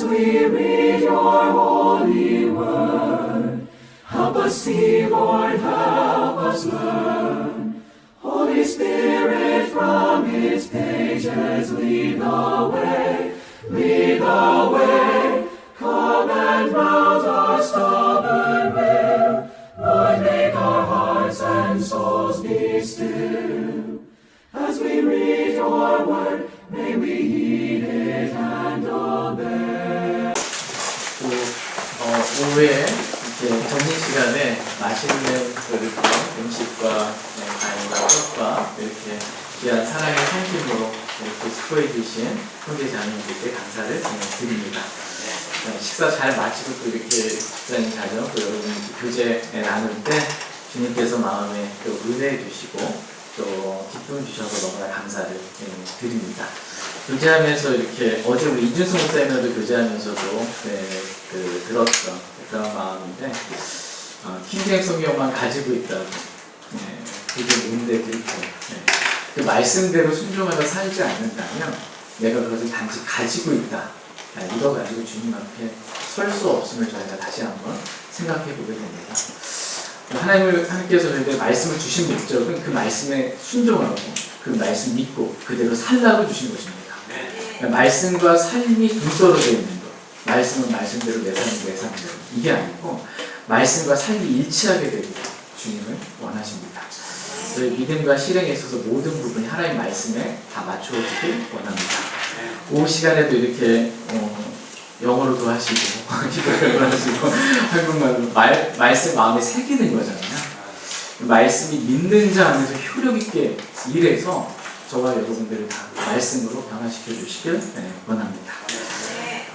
we read your holy word. Help us see, Lord, help us learn. Holy Spirit, from its pages lead the way, lead the way. Come and rouse our stubborn will. Lord, make our hearts and souls be still. As we read your word, may we heed it and obey. 오후에 이렇게 점심시간에 맛있는 이렇게 음식과 과일과 떡과 이렇게 귀한 사랑의 상심으로 이렇게 수고해 주신 형제자매님들께 감사를 드립니다. 식사 잘 마치고 또 이렇게 집사님 자녀 또 여러분 교제 나눌 때 주님께서 마음에 또 은혜 주시고 또 기쁨 주셔서 너무나 감사를 드립니다. 교제하면서 이렇게 어제 우리 이준성 목사님과도 교제하면서도 들었던 그런 마음인데 킹잭 성경만 가지고 있다고 그게 뭔데 그렇게 그 말씀대로 순종하며 살지 않는다면 내가 그것을 단지 가지고 있다 이거 가지고 주님 앞에 설 수 없음을 저희가 다시 한번 생각해 보게 됩니다. 하나님께서 저희에게 말씀을 주신 목적은 그 말씀에 순종하고 그 말씀 믿고 그대로 살라고 주신 것입니다. 그러니까 말씀과 삶이 동떨어져 있는 것, 말씀은 말씀대로 내 삶은 내 삶대로 이게 아니고 말씀과 삶이 일치하게 되기를 주님을 원하십니다. 저희 믿음과 실행에 있어서 모든 부분이 하나님의 말씀에 다 맞춰지길 원합니다. 오후 시간에도 이렇게 영어로도 하시고 히브리어로 하시고 한국말로 말씀 마음에 새기는 거잖아요. 말씀이 믿는 자 안에서 효력 있게 일해서 저와 여러분들을 다 말씀으로 변화시켜 주시길 원합니다.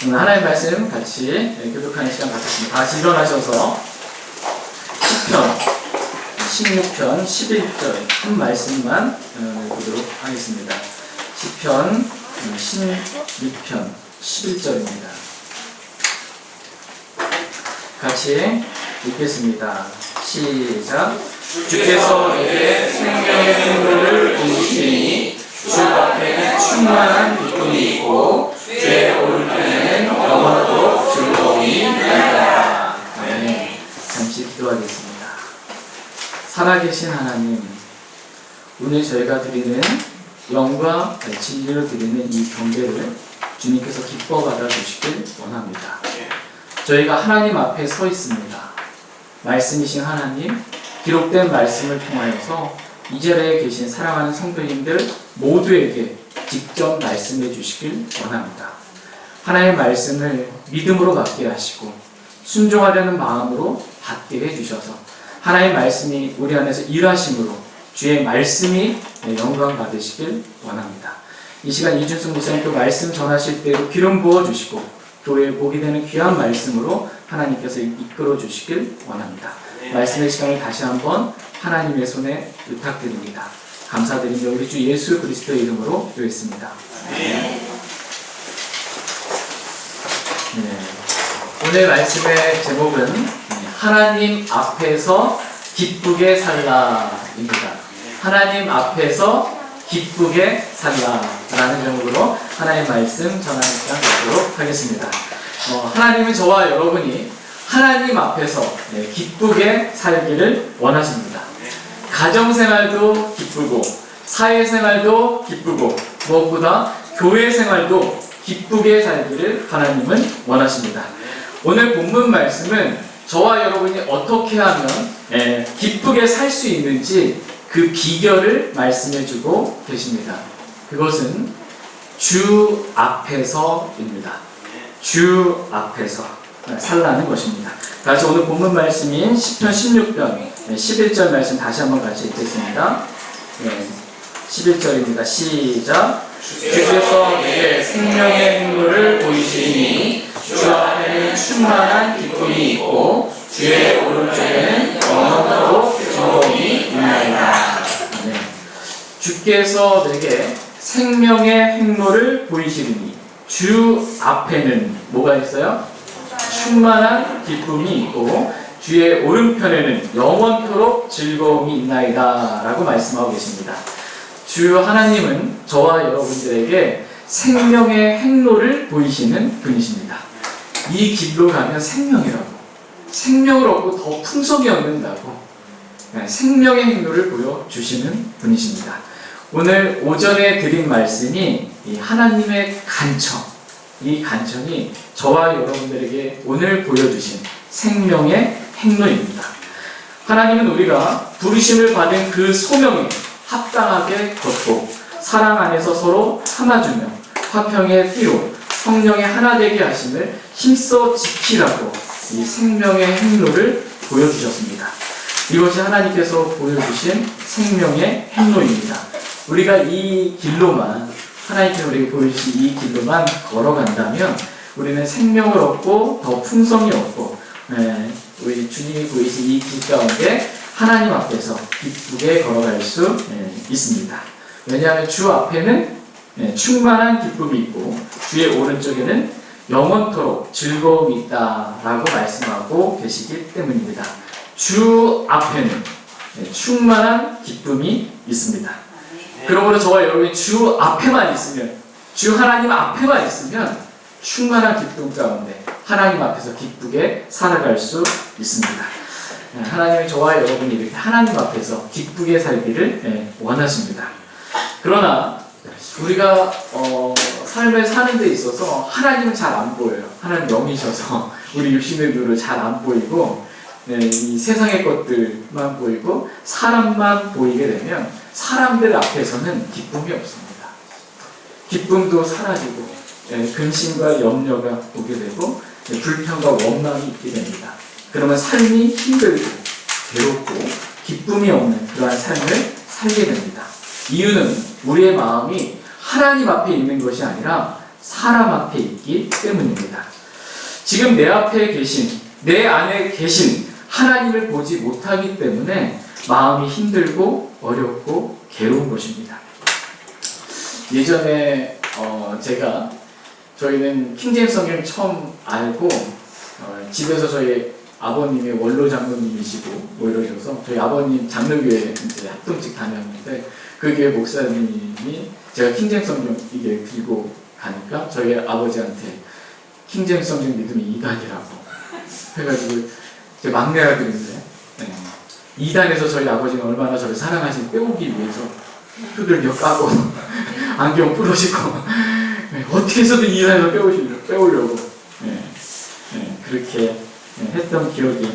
오늘 하나님의 말씀 같이 교독하는 시간 갖겠습니다. 다시 일어나셔서 시편 16편 11절 한 말씀만 보도록 하겠습니다. 시편 16편 11절입니다. 같이 읽겠습니다. 시작. 주께서 내게 생명의 행로를 보이시니 주 앞에는 충만한 기쁨이 있고 주의 오른편에는 영원토록 즐거움이 있나이다. 네, 잠시 기도하겠습니다. 살아계신 하나님, 오늘 저희가 드리는 영과 진리로 드리는 이 경배를 주님께서 기뻐 받아주시길 원합니다. 저희가 하나님 앞에 서 있습니다. 말씀이신 하나님, 기록된 말씀을 통하여서 이 자리에 계신 사랑하는 성도님들 모두에게 직접 말씀해 주시길 원합니다. 하나님의 말씀을 믿음으로 받게 하시고 순종하려는 마음으로 받게 해주셔서 하나님의 말씀이 우리 안에서 일하심으로 주의 말씀이 영광 받으시길 원합니다. 이 시간 이준승 목사님 또 말씀 전하실 때도 기름 부어주시고 교회에 복이 되는 귀한 말씀으로 하나님께서 이끌어 주시길 원합니다. 말씀의 시간을 다시 한번 하나님의 손에 부탁드립니다. 감사드리며 우리 주 예수 그리스도의 이름으로 기도했습니다. 네. 오늘 말씀의 제목은 하나님 앞에서 기쁘게 살라입니다. 하나님 앞에서 기쁘게 살라라는 제목으로 하나님의 말씀 전하는 시간 갖도록 하겠습니다. 하나님은 저와 여러분이 하나님 앞에서 기쁘게 살기를 원하십니다. 가정생활도 기쁘고 사회생활도 기쁘고 무엇보다 교회생활도 기쁘게 살기를 하나님은 원하십니다. 오늘 본문 말씀은 저와 여러분이 어떻게 하면 기쁘게 살 수 있는지 그 비결을 말씀해주고 계십니다. 그것은 주 앞에서입니다. 주 앞에서 살라는 것입니다. 다시 오늘 본문 말씀인 시편 16편 11절 말씀 다시 한번 같이 읽겠습니다. 11절입니다. 시작. 주께서 내게 생명의 행로를 보이시니 주 앞에는 충만한 기쁨이 있고 주의 오른쪽에는 영원토록 즐거움이 있나이다. 주께서 내게 생명의 행로를 보이시리니 주 앞에는 뭐가 있어요? 충만한 기쁨이 있고 주의 오른편에는 영원토록 즐거움이 있나이다 라고 말씀하고 계십니다. 주 하나님은 저와 여러분들에게 생명의 행로를 보이시는 분이십니다. 이 길로 가면 생명이라고, 생명을 얻고 더 풍성히 얻는다고 생명의 행로를 보여주시는 분이십니다. 오늘 오전에 드린 말씀이 이 하나님의 간청, 이 간청이 저와 여러분들에게 오늘 보여주신 생명의 행로입니다. 하나님은 우리가 부르심을 받은 그 소명에 합당하게 걷고 사랑 안에서 서로 참아주며 화평의 피로 성령의 하나 되게 하심을 힘써 지키라고 이 생명의 행로를 보여주셨습니다. 이것이 하나님께서 보여주신 생명의 행로입니다. 우리가 이 길로만, 하나님께서 우리에게 보여주신 이 길로만 걸어간다면 우리는 생명을 얻고 더 풍성히 얻고 우리 주님이 보이신 이 길 가운데 하나님 앞에서 기쁘게 걸어갈 수 있습니다. 왜냐하면 주 앞에는 충만한 기쁨이 있고 주의 오른쪽에는 영원토록 즐거움이 있다라고 말씀하고 계시기 때문입니다. 주 앞에는 충만한 기쁨이 있습니다. 그러므로 저와 여러분이 주 앞에만 있으면, 주 하나님 앞에만 있으면 충만한 기쁨 가운데 하나님 앞에서 기쁘게 살아갈 수 있습니다. 하나님은 저와 여러분이 이렇게 하나님 앞에서 기쁘게 살기를 원하십니다. 그러나 우리가 삶을 사는 데 있어서 하나님은 잘 안 보여요. 하나님 영이셔서 우리 육신의 눈으로 잘 안 보이고 이 세상의 것들만 보이고 사람만 보이게 되면 사람들 앞에서는 기쁨이 없습니다. 기쁨도 사라지고 근심과 염려가 오게 되고 불평과 원망이 있게 됩니다. 그러면 삶이 힘들고 괴롭고 기쁨이 없는 그러한 삶을 살게 됩니다. 이유는 우리의 마음이 하나님 앞에 있는 것이 아니라 사람 앞에 있기 때문입니다. 지금 내 앞에 계신, 내 안에 계신 하나님을 보지 못하기 때문에 마음이 힘들고 어렵고 괴로운 것입니다. 예전에 저희는 킹제임스 성경을 처음 알고 집에서 저희 아버님이 원로 장로님이시고 뭐 이러셔서 저희 아버님 장로교회 이제 합동직 다녔는데 그 교회 목사님이 제가 킹제임스 성경 이게 들고 가니까 저희 아버지한테 킹제임스 성경 믿음이 이단이라고 해가지고 제 막내 아들인데 이단에서 저희 아버지는 얼마나 저를 사랑하시는지 빼오기 위해서 흙을 까고 안경 부러지고 어떻게 해서든 이단에서 빼오려고 그렇게 했던 기억이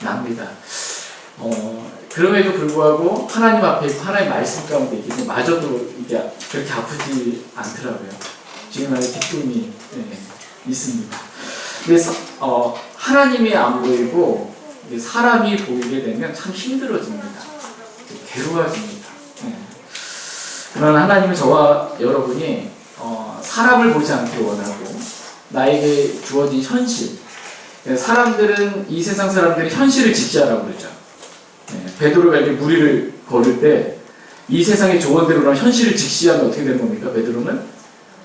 납니다. 그럼에도 불구하고 하나님 앞에 하나님 말씀 가운데 있기 마저도 이게 그렇게 아프지 않더라고요. 지금 아주 기쁨이 있습니다. 그래서 하나님이 안 보이고 사람이 보이게 되면 참 힘들어집니다. 괴로워집니다. 그러나 하나님은 저와 여러분이 사람을 보지 않길 원하고 나에게 주어진 현실, 사람들은 이 세상 사람들이 현실을 직시하라고 그러죠. 베드로가 이렇게 무리를 걸을 때 이 세상의 조언대로는 현실을 직시하면 어떻게 되는 겁니까? 베드로는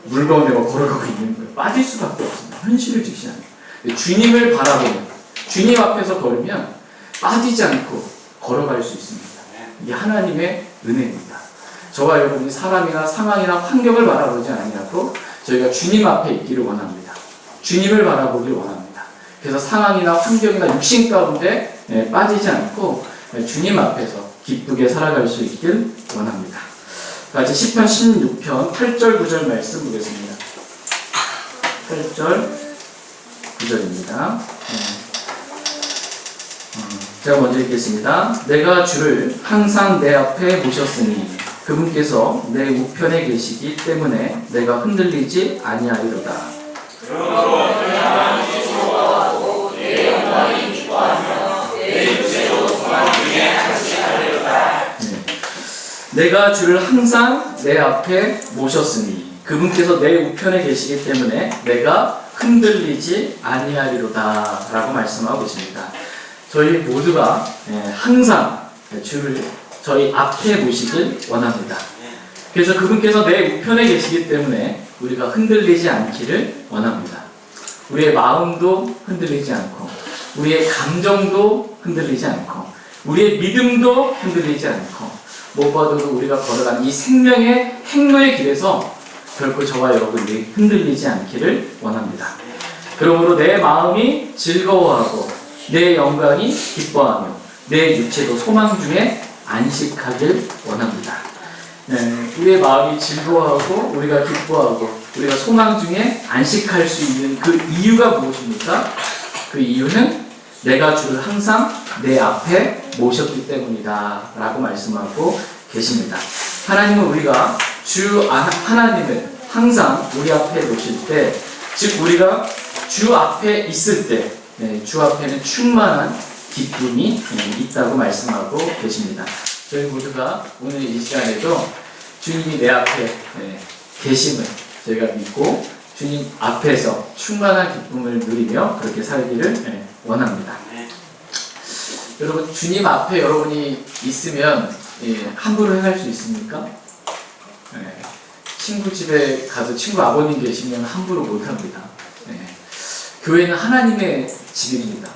물 가운데 걸어가고 있는 거예요. 빠질 수밖에 없습니다. 현실을 직시하는 거예요. 주님을 바라보면, 주님 앞에서 걸으면 빠지지 않고 걸어갈 수 있습니다. 이게 하나님의 은혜입니다. 저와 여러분이 사람이나 상황이나 환경을 바라보지 아니하고 저희가 주님 앞에 있기를 원합니다. 주님을 바라보길 원합니다. 그래서 상황이나 환경이나 육신 가운데 빠지지 않고 주님 앞에서 기쁘게 살아갈 수 있길 원합니다. 같이 시편 16편 8절 9절 말씀 보겠습니다. 8절 9절입니다. 제가 먼저 읽겠습니다. 내가 주를 항상 내 앞에 모셨으니 그분께서 내 우편에 계시기 때문에 내가 흔들리지 아니하리로다. 내가 주를 항상 내 앞에 모셨으니 그분께서 내 우편에 계시기 때문에 내가 흔들리지 아니하리로다 라고 말씀하고 있습니다. 저희 모두가 항상 주를 저희 앞에 모시길 원합니다. 그래서 그분께서 내 우편에 계시기 때문에 우리가 흔들리지 않기를 원합니다. 우리의 마음도 흔들리지 않고 우리의 감정도 흔들리지 않고 우리의 믿음도 흔들리지 않고 무엇보다도 우리가 걸어가는 이 생명의 행로의 길에서 결코 저와 여러분이 흔들리지 않기를 원합니다. 그러므로 내 마음이 즐거워하고 내 영광이 기뻐하며 내 육체도 소망 중에 안식하길 원합니다. 네, 우리의 마음이 즐거워하고 우리가 기뻐하고 우리가 소망 중에 안식할 수 있는 그 이유가 무엇입니까? 그 이유는 내가 주를 항상 내 앞에 모셨기 때문이다 라고 말씀하고 계십니다. 하나님은 우리가 하나님을 항상 우리 앞에 놓으실 때, 즉 우리가 주 앞에 있을 때, 주 앞에는 충만한 기쁨이 있다고 말씀하고 계십니다. 저희 모두가 오늘 이 시간에도 주님이 내 앞에 계심을 저희가 믿고 주님 앞에서 충만한 기쁨을 누리며 그렇게 살기를 원합니다. 여러분, 주님 앞에 여러분이 있으면 함부로 행할 수 있습니까? 친구 집에 가서 친구 아버님 계시면 함부로 못합니다. 교회는 하나님의 집입니다.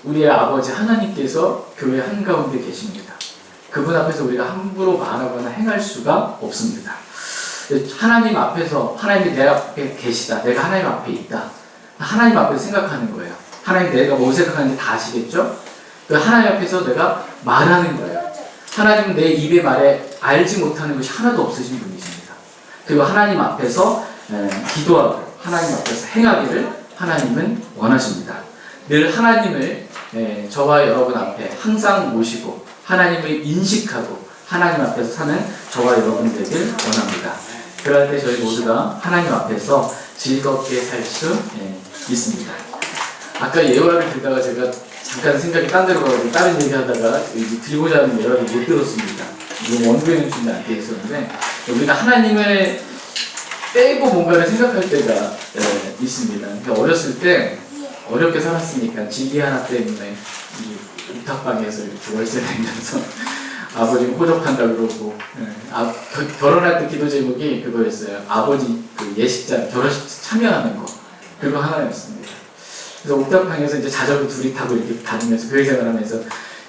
우리의 아버지 하나님께서 교회 한가운데 계십니다. 그분 앞에서 우리가 함부로 말하거나 행할 수가 없습니다. 하나님 앞에서 하나님이 내 앞에 계시다. 내가 하나님 앞에 있다. 하나님 앞에서 생각하는 거예요. 하나님 내가 뭐 생각하는지 다 아시겠죠? 그 하나님 앞에서 내가 말하는 거예요. 하나님은 내 입의 말에 알지 못하는 것이 하나도 없으신 분이십니다. 그리고 하나님 앞에서 기도하고 하나님 앞에서 행하기를 하나님은 원하십니다. 늘 하나님을 저와 여러분 앞에 항상 모시고 하나님을 인식하고 하나님 앞에서 사는 저와 여러분 되길 원합니다. 그럴 때 저희 모두가 하나님 앞에서 즐겁게 살 수 있습니다. 아까 예화를 듣다가 제가 잠깐 생각이 딴 데로 가고 다른 얘기하다가 들고자 하는 예화를 못 들었습니다. 이거 원고에는 준비 안 돼 있었는데, 우리가 하나님을 빼고 뭔가를 생각할 때가 있습니다. 그러니까 어렸을 때 어렵게 살았으니까 지기 하나 때문에 이 옥탑방에서 이렇게 월세 내면서 아버지는 호적한다 그러고, 결혼할 때 기도 제목이 그거였어요. 아버지 그 예식장 결혼식 참여하는 거, 그거 하나였습니다. 그래서 옥탑방에서 이제 자전거 둘이 타고 이렇게 다니면서 교회 생활하면서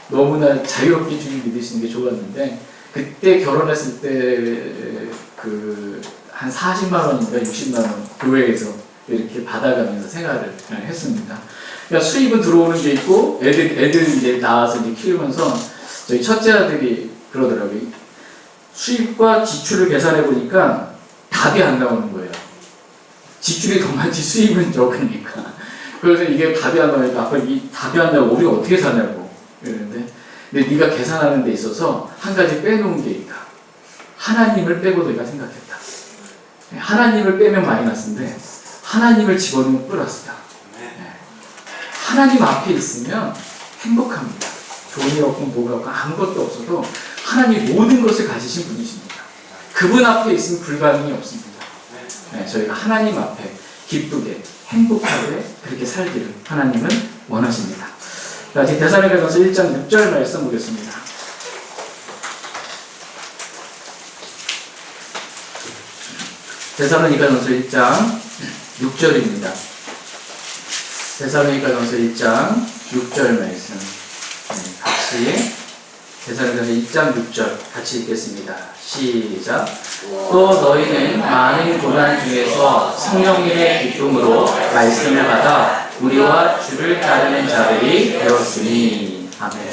너무나 자유롭게 주님 믿으시는 게 좋았는데, 그때 결혼했을 때 그 한 40만 원인가 60만 원 교회에서 이렇게 받아가면서 생활을 했습니다. 그러니까 수입은 들어오는 게 있고 애들 이제 나와서 이제 키우면서 저희 첫째 아들이 그러더라고요. 수입과 지출을 계산해 보니까 답이 안 나오는 거예요. 지출이 더 많지 수입은 적으니까. 그래서 이게 답이 안 나오니까 아빠 이 답이 안 나오고 우리가 어떻게 사냐고 이러는데, 근데 네가 계산하는 데 있어서 한 가지 빼놓은 게 있다. 하나님을 빼고 내가 생각했다. 하나님을 빼면 마이너스인데 하나님을 집어넣으면 플러스다. 하나님 앞에 있으면 행복합니다. 돈이 없고 뭐가 없고 아무것도 없어도 하나님이 모든 것을 가지신 분이십니다. 그분 앞에 있으면 불가능이 없습니다. 저희가 하나님 앞에 기쁘게 행복하게 그렇게 살기를 하나님은 원하십니다. 자, 이제 데살로니가서 1장 6절 말씀 보겠습니다. 데살로니가서 1장 6절입니다. 데살로니가서 1장 6절 말씀 같이 데살로니가서 1장 6절 같이 읽겠습니다. 시작. 또 너희는 많은 고난 중에서 성령님의 기쁨으로 말씀을 받아 우리와 주를 따르는 자들이 되었으니. 아멘.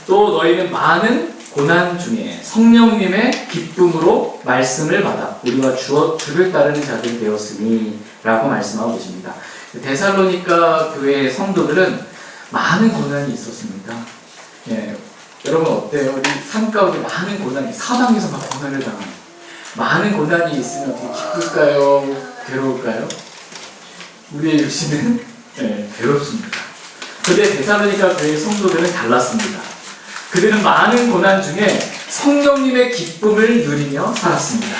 또 너희는 많은 고난 중에 성령님의 기쁨으로 말씀을 받아 우리와 주를 따르는 자들이 되었으니 라고 말씀하고 계십니다. 데살로니가 교회의 성도들은 많은 고난이 있었습니다. 여러분 어때요? 우리 삶 가운데 많은 고난이, 사방에서 막 고난을 당하는 많은 고난이 있으면 어떻게 기쁠까요? 괴로울까요? 우리의 육신은 괴롭습니다. 그런데 데살로니가 교회의 성도들은 달랐습니다. 그들은 많은 고난 중에 성령님의 기쁨을 누리며 살았습니다.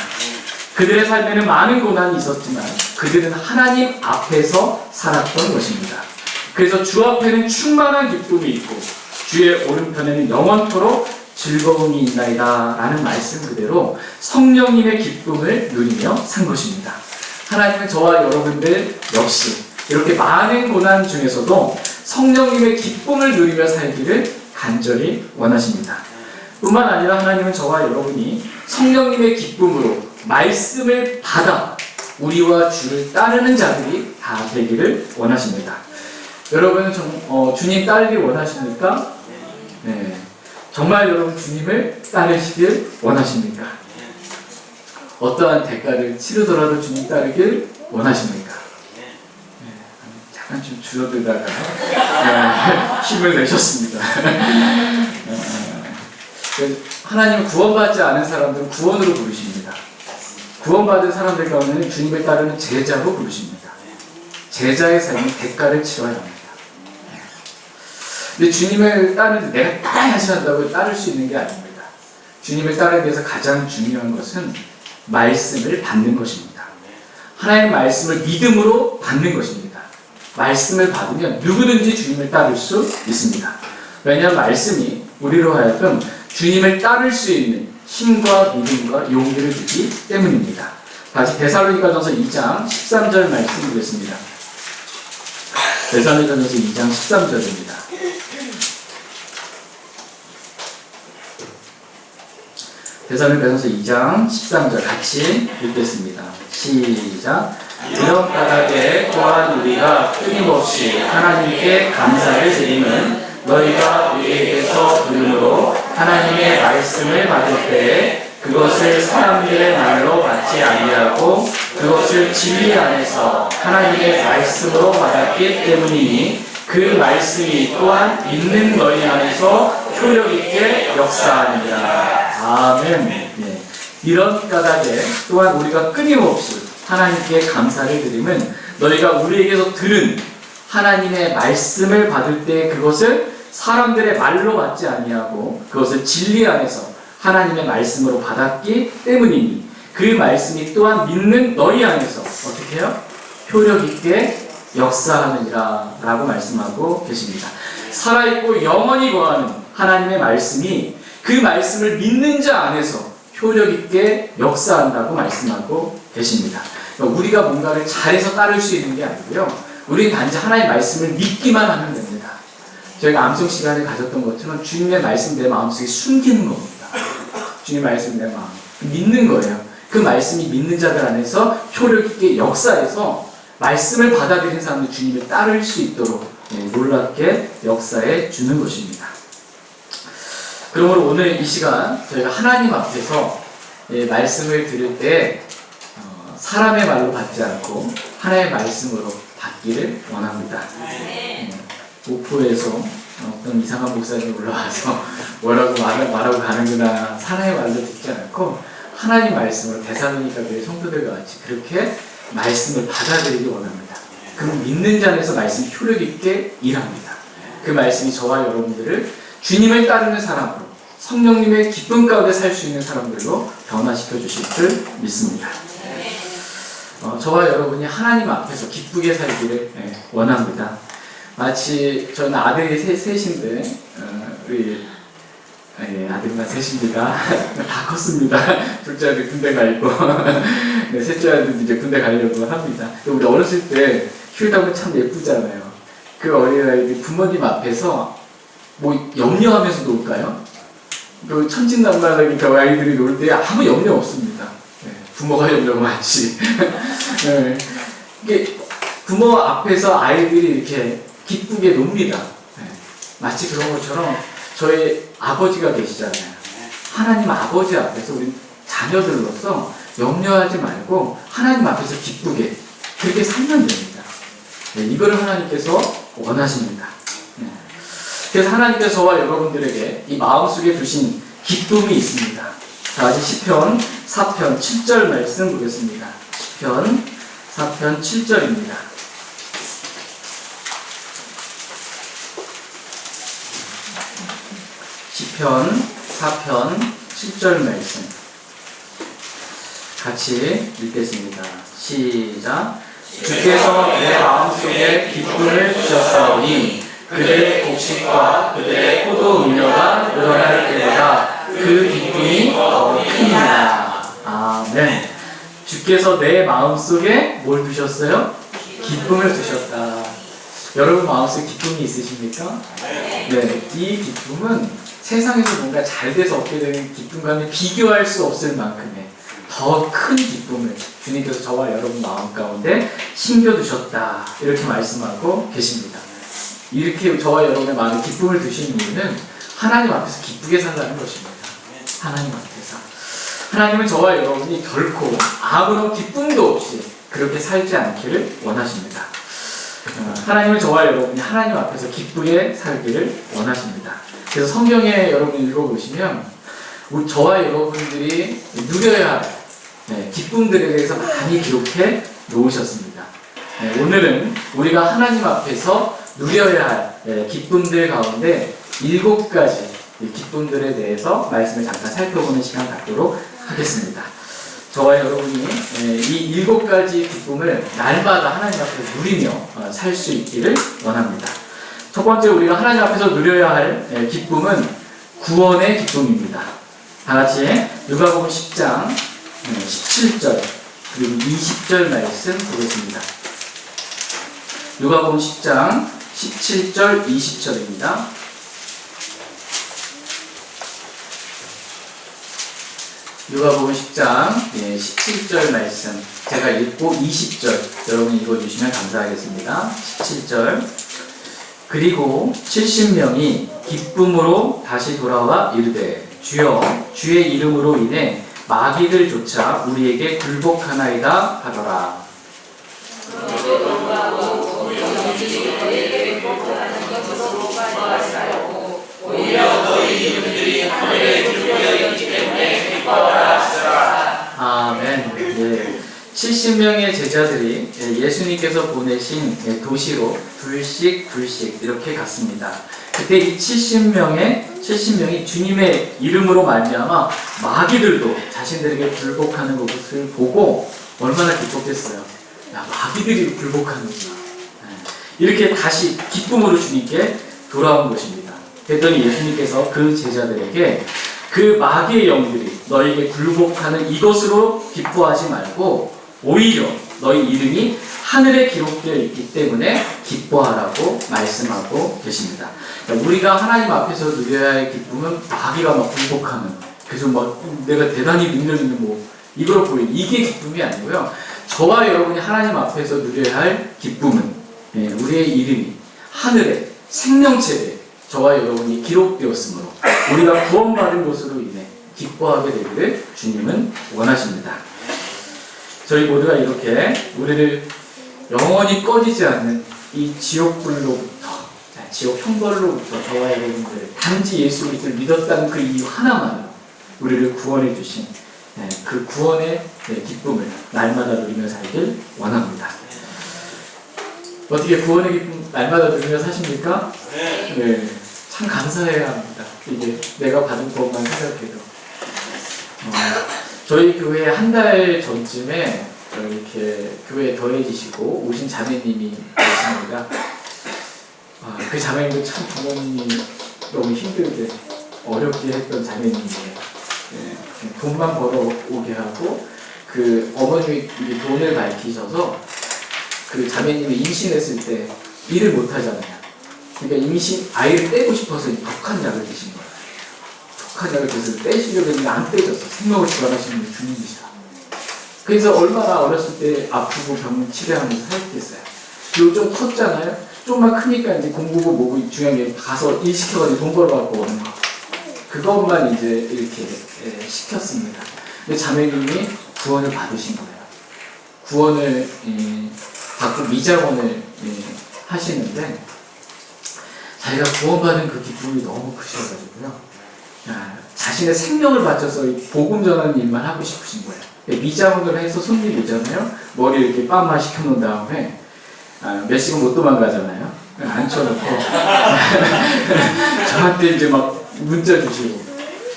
그들의 삶에는 많은 고난이 있었지만 그들은 하나님 앞에서 살았던 것입니다. 그래서 주 앞에는 충만한 기쁨이 있고 주의 오른편에는 영원토록 즐거움이 있나이다 라는 말씀 그대로 성령님의 기쁨을 누리며 산 것입니다. 하나님은 저와 여러분들 역시 이렇게 많은 고난 중에서도 성령님의 기쁨을 누리며 살기를 간절히 원하십니다. 뿐만 아니라 하나님은 저와 여러분이 성령님의 기쁨으로 말씀을 받아 우리와 주를 따르는 자들이 다 되기를 원하십니다. 여러분은 주님 따르기 원하십니까? 네. 정말 여러분 주님을 따르시길 원하십니까? 어떠한 대가를 치르더라도 주님 따르길 원하십니까? 네. 약간 좀 줄어들다가 힘을 내셨습니다. 하나님은 구원받지 않은 사람들은 구원으로 부르십니다. 구원받은 사람들 가운데는 주님을 따르는 제자로 부르십니다. 제자의 삶은 대가를 치러야 합니다. 근데 주님을 따르는데 내가 따라야지 한다고 따를 수 있는 게 아닙니다. 주님을 따르기 위해서 가장 중요한 것은 말씀을 받는 것입니다. 하나님의 말씀을 믿음으로 받는 것입니다. 말씀을 받으면 누구든지 주님을 따를 수 있습니다. 왜냐하면 말씀이 우리로 하여금 주님을 따를 수 있는 힘과 믿음과 용기를 주기 때문입니다. 다시 데살로니가전서 2장 13절 말씀 보겠습니다. 데살로니가전서 2장 13절입니다. 데살로니가전서 2장 13절 같이 읽겠습니다. 시작. 이런 까닭에 또한 우리가 끊임없이 하나님께 감사를 드리는 너희가 우리에게서 들음으로 하나님의 말씀을 받을 때에 그것을 사람들의 말로 받지 아니하고 그것을 진리 안에서 하나님의 말씀으로 받았기 때문이니 그 말씀이 또한 믿는 너희 안에서 효력 있게 역사하느니라. 아멘. 네. 이런 까닭에 또한 우리가 끊임없이 하나님께 감사를 드리면 너희가 우리에게서 들은 하나님의 말씀을 받을 때 그것을 사람들의 말로 받지 아니하고 그것을 진리 안에서 하나님의 말씀으로 받았기 때문이니 그 말씀이 또한 믿는 너희 안에서 어떻게 해요? 효력 있게 역사하느니라 라고 말씀하고 계십니다. 살아있고 영원히 거하는 하나님의 말씀이 그 말씀을 믿는 자 안에서 효력 있게 역사한다고 말씀하고 계십니다. 그러니까 우리가 뭔가를 잘해서 따를 수 있는 게 아니고요. 우리는 단지 하나님의 말씀을 믿기만 하면 됩니다. 저희가 암송 시간에 가졌던 것처럼 주님의 말씀 내 마음속에 숨기는 겁니다. 주님의 말씀 내 마음 믿는 거예요. 그 말씀이 믿는 자들 안에서 효력 있게 역사해서 말씀을 받아들인 사람들 주님을 따를 수 있도록 놀랍게 역사해 주는 것입니다. 그러므로 오늘 이 시간 저희가 하나님 앞에서 말씀을 들을 때 사람의 말로 받지 않고 하나님의 말씀으로 받기를 원합니다. 목포에서 어떤 이상한 목사님이 올라와서 뭐라고 말하고 가는구나 사람의 말로 듣지 않고 하나님 말씀으로 데살로니가 교회 성도들과 같이 그렇게 말씀을 받아들이기 원합니다. 그럼 믿는 자 안에서 말씀이 효력 있게 일합니다. 그 말씀이 저와 여러분들을 주님을 따르는 사람으로 성령님의 기쁨 가운데 살 수 있는 사람들로 변화시켜 주실 줄 믿습니다. 저와 여러분이 하나님 앞에서 기쁘게 살기를 원합니다. 마치 저는 아들이 셋인데 우리 아들만 셋입니다. 다 컸습니다. 둘째 아들 군대 가 있고 네, 셋째 아들도 이제 군대 가려고 합니다. 우리 어렸을 때 키우다 보면 참 예쁘잖아요. 그 어린아이들이 부모님 앞에서 뭐 염려하면서 놀까요? 그 천진난만하게 그 아이들이 놀 때 아무 염려 없습니다. 네, 부모가 염려가 많지. 네, 이게 부모 앞에서 아이들이 이렇게 기쁘게 놉니다. 네, 마치 그런 것처럼 저희 아버지가 계시잖아요. 하나님 아버지 앞에서 우리 자녀들로서 염려하지 말고 하나님 앞에서 기쁘게 그렇게 살면 됩니다. 네, 이거를 하나님께서 원하십니다. 네. 그래서 하나님께서 저와 여러분들에게 이 마음속에 두신 기쁨이 있습니다. 자, 같이 시편 4편 7절 말씀 보겠습니다. 시편 4편 7절입니다. 시편 4편 7절 말씀 같이 읽겠습니다. 시작. 주께서 내 마음속에 기쁨을 주셨사오니 그들의 곡식과 그들의 포도 음료가 늘어날 때보다 그 기쁨이 더 크니라. 아멘. 주께서 내 마음속에 뭘 두셨어요? 기쁨을 두셨다. 여러분 마음속에 기쁨이 있으십니까? 네. 이 기쁨은 세상에서 뭔가 잘 돼서 얻게 되는 기쁨과는 비교할 수 없을 만큼의 더 큰 기쁨을 주님께서 저와 여러분 마음 가운데 심겨두셨다 이렇게 말씀하고 계십니다. 이렇게 저와 여러분의 마음에 기쁨을 두신 이유는 하나님 앞에서 기쁘게 살라는 것입니다. 하나님 앞에서 하나님은 저와 여러분이 결코 아무런 기쁨도 없이 그렇게 살지 않기를 원하십니다. 하나님은 저와 여러분이 하나님 앞에서 기쁘게 살기를 원하십니다. 그래서 성경에 여러분 읽어보시면 저와 여러분들이 누려야 할 기쁨들에 대해서 많이 기록해 놓으셨습니다. 오늘은 우리가 하나님 앞에서 누려야 할 기쁨들 가운데 7가지 기쁨들에 대해서 말씀을 잠깐 살펴보는 시간 갖도록 하겠습니다. 저와 여러분이 이 7가지 기쁨을 날마다 하나님 앞에서 누리며 살 수 있기를 원합니다. 첫 번째 우리가 하나님 앞에서 누려야 할 기쁨은 구원의 기쁨입니다. 다같이 누가복음 10장 17절 그리고 20절 말씀 보겠습니다. 누가복음 10장 17절 20절입니다. 누가복음 10장 17절 말씀 제가 읽고 20절 여러분이 읽어주시면 감사하겠습니다. 17절 그리고 70명이 기쁨으로 다시 돌아와 이르되 주여 주의 이름으로 인해 마귀를 쫓아 우리에게 굴복하나이다 하더라. 아멘. 70명의 제자들이 예수님께서 보내신 도시로 둘씩 이렇게 갔습니다. 그때 이 70명이 주님의 이름으로 말미암아 마귀들도 자신들에게 굴복하는 것을 보고 얼마나 기뻤겠어요. 야, 마귀들이 굴복하는구나. 이렇게 다시 기쁨으로 주님께 돌아온 것입니다. 그랬더니 예수님께서 그 제자들에게 그 마귀의 영들이 너에게 굴복하는 이것으로 기뻐하지 말고 오히려 너희 이름이 하늘에 기록되어 있기 때문에 기뻐하라고 말씀하고 계십니다. 우리가 하나님 앞에서 누려야 할 기쁨은 마귀가 막 굴복하는, 그래서 막 내가 대단히 능력 있는 이걸 보이는 이게 기쁨이 아니고요. 저와 여러분이 하나님 앞에서 누려야 할 기쁨은 우리의 이름이 하늘에 생명체에 저와 여러분이 기록되었으므로 우리가 구원받은 것으로 인해 기뻐하게 되기를 주님은 원하십니다. 저희 모두가 이렇게 우리를 영원히 꺼지지 않는 이 지옥불로부터, 지옥 형벌로부터 저와 여러분들 단지 예수 그리스도를 믿었다는 그 이유 하나만으로 우리를 구원해 주신 그 구원의 기쁨을 날마다 누리며 살길 원합니다. 어떻게 구원의 기쁨 날마다 누리며 사십니까? 네, 참 감사해야 합니다. 이게 내가 받은 것만 생각해도. 저희 교회 한 달 전쯤에 이렇게 교회에 더해지시고 오신 자매님이 계십니다. 그 자매님도 참 부모님이 너무 힘들게 어렵게 했던 자매님이에요. 돈만 벌어오게 하고 그 어머님이 돈을 밝히셔서 그 자매님이 임신했을 때 일을 못 하잖아요. 그러니까 아이를 떼고 싶어서 독한 약을 드신 거예요. 독한 약을 드셔서 떼시려고 했는데 안 떼졌어. 생명을 주관하시는 게 주님이시다. 그래서 얼마나 어렸을 때 아프고 병 치료하면서 살겠어요. 그리고 좀 컸잖아요. 좀만 크니까 이제 공부고 뭐고 중요한 게 가서 일 시켜가지고 돈 벌어갖고 오는 거. 그것만 이제 이렇게 시켰습니다. 근데 자매님이 구원을 받으신 거예요. 구원을 받고 미자원을 하시는데 자기가 구원받은 그 기쁨이 너무 크셔가지고요. 자신의 생명을 바쳐서 복음 전하는 일만 하고 싶으신 거예요. 미자원을 해서 손님 오잖아요. 머리 이렇게 빰만 시켜놓은 다음에 몇시간 못 도망가잖아요. 앉혀놓고 저한테 이제 막 문자 주시고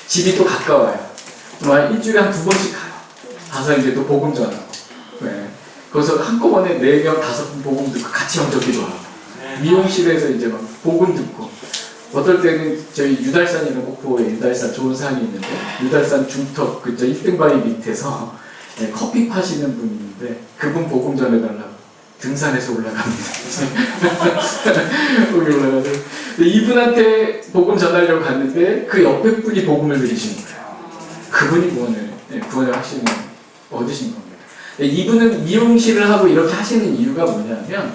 집이 또 가까워요. 일주일에 한 2번씩 가요. 가서 이제 또 복음 전하고 거기서 한꺼번에 4명, 5분 복음 듣고 같이 영접기도 하고 미용실에서 이제 막 복음 듣고 어떨 때는 저희 유달산이라는 목포에 유달산 좋은 산이 있는데 유달산 중턱 그저 1등 바위 밑에서 커피 파시는 분이 있는데 그분 복음 전해달라고 등산해서 올라갑니다. 거기 올라가서 이분한테 복음 전하려고 갔는데 그 옆에 분이 복음을 들으시는 거예요. 그분이 구원을 얻으신 겁니다. 이분은 미용실을 하고 이렇게 하시는 이유가 뭐냐면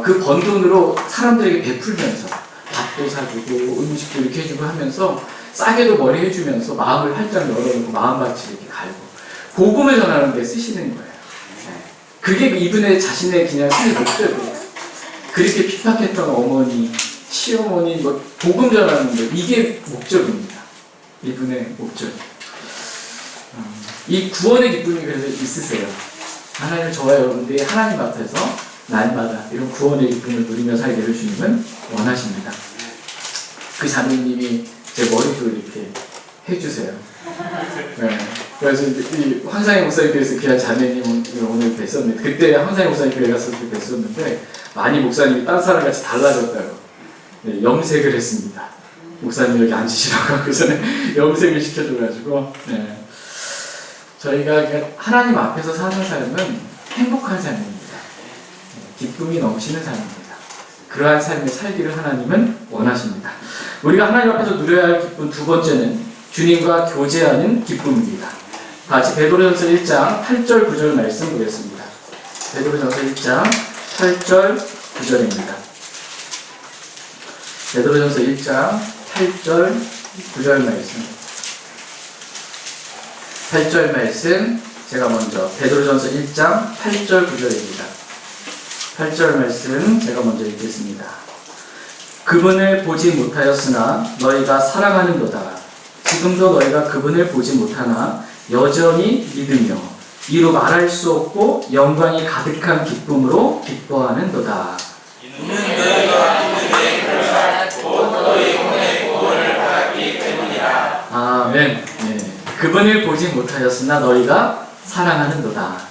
그 번 돈으로 사람들에게 베풀면서 밥도 사주고 음식도 이렇게 해주고 하면서 싸게도 머리 해주면서 마음을 활짝 열어놓고 마음밭을 이렇게 갈고 복음을 전하는 데 쓰시는 거예요. 그게 이분의 자신의 그냥 삶의 목적이에요. 그렇게 핍박했던 어머니, 시어머니, 복음 전하는 데 이게 목적입니다. 이분의 목적. 이 구원의 기쁨이 그래서 있으세요. 하나님 저와 여러분들이 하나님 앞에서 날마다 이런 구원의 기쁨을 누리며 살기를 주님은 원하십니다. 그 자매님이 제 머리도 이렇게 해주세요. 네. 그래서 이 황상희 목사님께서 귀한 자매님 오늘 뵀었는데 그때 황상희 목사님 교회 가서 뵀었는데 많이 목사님이 딴 사람같이 달라졌다고 네, 염색을 했습니다. 목사님 여기 앉으시라고 하고서는 염색을 시켜줘가지고 네. 저희가 하나님 앞에서 사는 삶은 행복한 삶입니다. 기쁨이 넘치는 삶입니다. 그러한 삶을 살기를 하나님은 원하십니다. 우리가 하나님 앞에서 누려야 할 기쁨 두 번째는 주님과 교제하는 기쁨입니다. 같이 베드로전서 1장 8절 9절 말씀 보겠습니다. 베드로전서 1장 8절 9절입니다. 베드로전서 1장 8절 9절 말씀. 8절 말씀 제가 먼저 베드로전서 1장 8절 9절입니다. 8절 말씀 제가 먼저 읽겠습니다. 그분을 보지 못하였으나 너희가 사랑하는도다. 지금도 너희가 그분을 보지 못하나 여전히 믿으며 이루 말할 수 없고 영광이 가득한 기쁨으로 기뻐하는도다. 이는 너희가 그분의 그릇 곧 너희 몸의 구원을 받기 때문이라. 아멘. 네. 그분을 보지 못하였으나 너희가 사랑하는도다.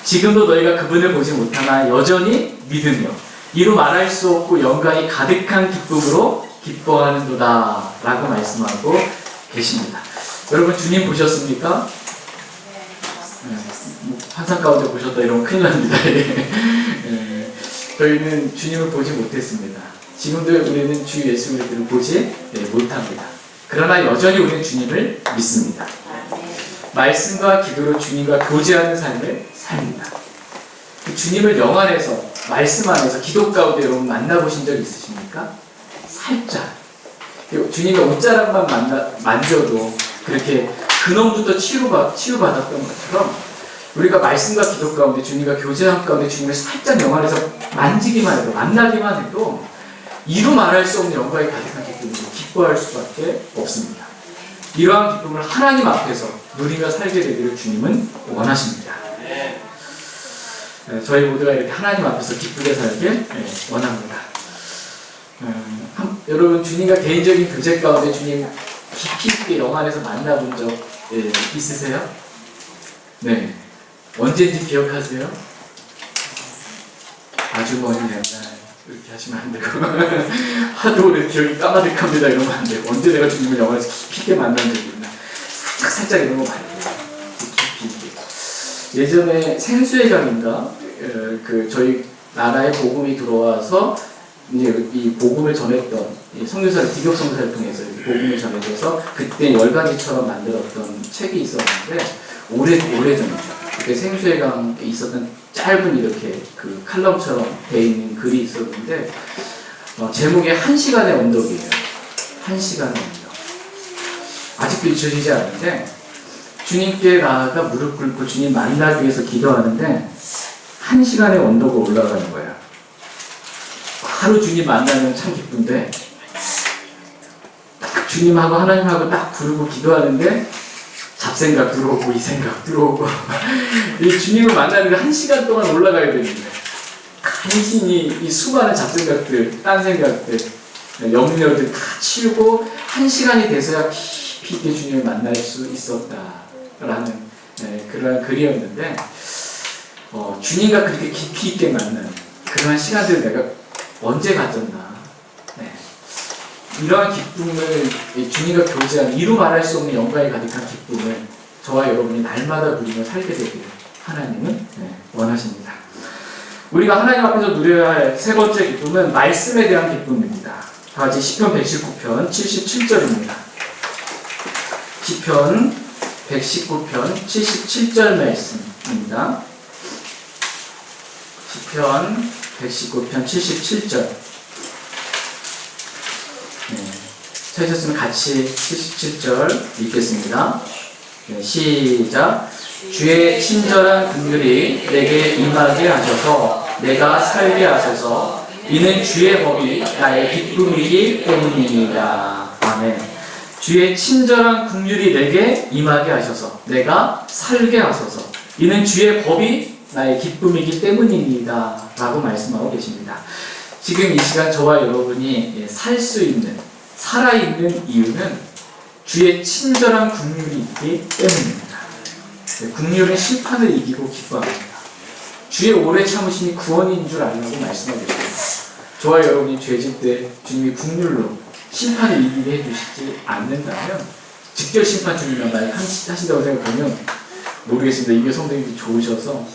지금도 너희가 그분을 보지 못하나 여전히 믿으며 이루 말할 수 없고 영광이 가득한 기쁨으로 기뻐하는도다 라고 말씀하고 계십니다. 여러분 주님 보셨습니까? 환상 가운데 보셨다 이러면 큰일 납니다. 저희는 주님을 보지 못했습니다. 지금도 우리는 주 예수 그리스도를 보지 못합니다. 그러나 여전히 우리는 주님을 믿습니다. 말씀과 기도로 주님과 교제하는 삶을 삽니다. 주님을 영 안에서, 말씀 안에서, 기도 가운데 여러분 만나보신 적 있으십니까? 살짝. 주님의 옷자락만 만져도 그렇게 근원부터 치유받았던 것처럼 우리가 말씀과 기도 가운데 주님과 교제함 가운데 주님을 살짝 영 안에서 만지기만 해도, 만나기만 해도 이루 말할 수 없는 영광이 가득한 기쁨으로 기뻐할 수밖에 없습니다. 이러한 기쁨을 하나님 앞에서 누리며 살게 되기를 주님은 원하십니다. 저희 모두가 이렇게 하나님 앞에서 기쁘게 살길 원합니다. 여러분 주님과 개인적인 교제 가운데 주님 깊이 있게 영 안에서 만나본 적 있으세요? 네. 언제인지 기억하세요? 아주 먼 옛날 이렇게 하시면 안 되고 하도 오래 기억이 까마득합니다 이러면 안 돼요. 언제 내가 주님을 영 안에서 깊이 있게 만난 적이 있나 살짝 이런 거 봐야 돼요. 깊이 있게. 예전에 생수회장인가 저희 나라에 복음이 들어와서 이제 이 복음을 전했던 선교사를 기독 선교사를 통해서 복음을 전해줘서 그때 열강기처럼 만들었던 책이 있었는데 오래전이죠. 그때 생수회강에 있었던 짧은 이렇게 그 칼럼처럼 돼 있는 글이 있었는데 제목이 1시간의 언덕이에요. 1시간의 언덕. 아직도 잊혀지지 않는데 주님께 나아가 무릎 꿇고 주님 만나기 위해서 기도하는데 1시간의 언덕을 올라가는 거예요. 하루 주님 만나면 참 기쁜데 딱 주님하고 하나님하고 딱 부르고 기도하는데 잡생각 들어오고 이 생각 들어오고 이 주님을 만나는데 1시간 동안 올라가야 되는데 간신히 이 수많은 잡생각들, 딴 생각들, 염려들 다 치우고 1시간이 돼서야 깊이 있게 주님을 만날 수 있었다라는 그러한 글이었는데 주님과 그렇게 깊이 있게 만나는 그러한 시간들을 내가 언제 가졌나. 이러한 기쁨을 주님과 교제하는 이루 말할 수 없는 영광이 가득한 기쁨을 저와 여러분이 날마다 누리며 살게 되기를 하나님은 원하십니다. 우리가 하나님 앞에서 누려야 할 세 번째 기쁨은 말씀에 대한 기쁨입니다. 다 같이 시편 119편 77절입니다. 시편 119편 77절 말씀입니다. 시편 119편 77절. 찾으셨으면 같이 77절 읽겠습니다. 시작. 주의 친절한 긍휼이 내게 임하게 하셔서 내가 살게 하소서. 이는 주의 법이 나의 기쁨이기 때문입니다. 아멘. 주의 친절한 긍휼이 내게 임하게 하셔서 내가 살게 하소서. 이는 주의 법이 나의 기쁨이기 때문입니다. 라고 말씀하고 계십니다. 지금 이 시간 저와 여러분이 살 수 있는, 살아있는 이유는 주의 친절한 긍휼이 있기 때문입니다. 긍휼은 심판을 이기고 기뻐합니다. 주의 오래 참으심이 구원인 줄 알라고 말씀하고 계십니다. 저와 여러분이 죄질 때 주님이 긍휼로 심판을 이기게 해주시지 않는다면, 직결 심판 주님만 하신다고 생각하면 모르겠습니다. 이게 성도님들이 좋으셔서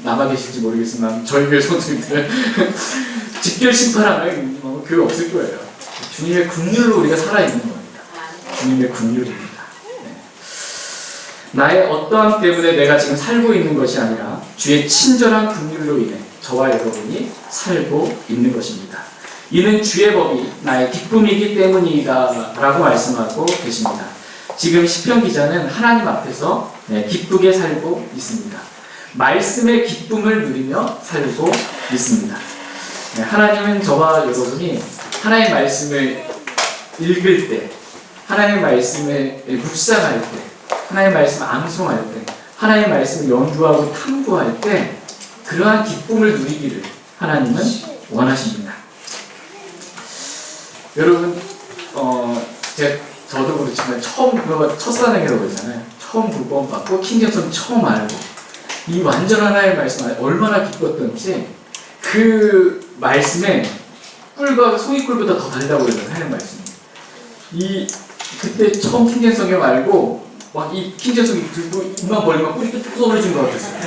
남아 계실지 모르겠지만 저희 교회 성도님들은 직결 심판하면 교회 없을 거예요. 주님의 긍휼로 우리가 살아있는 겁니다. 주님의 긍휼입니다. 나의 어떠함 때문에 내가 지금 살고 있는 것이 아니라 주의 친절한 긍휼로 인해 저와 여러분이 살고 있는 것입니다. 이는 주의 법이 나의 기쁨이기 때문이다 라고 말씀하고 계십니다. 지금 시편 기자는 하나님 앞에서 기쁘게 살고 있습니다. 말씀의 기쁨을 누리며 살고 있습니다. 하나님은 저와 여러분이 하나님의 말씀을 읽을 때, 하나님의 말씀을 묵상할 때, 하나님의 말씀을 암송할 때, 하나님의 말씀을 연구하고 탐구할 때 그러한 기쁨을 누리기를 하나님은 원하십니다. 여러분, 저도 그렇지만 첫사랑이라고 그러잖아요. 처음 구원 받고 킹제품 처음 알고 이 완전 하나님의 말씀 얼마나 기뻤던지 그 말씀에 꿀과 송이꿀보다 더 달다고 그러잖아요. 하나님 말씀이. 그때 처음 킹제성경 알고 막 이 킹제성이 들고 이만 벌리면 꿀이 뚝뚝 쏟아진 것 같았어요.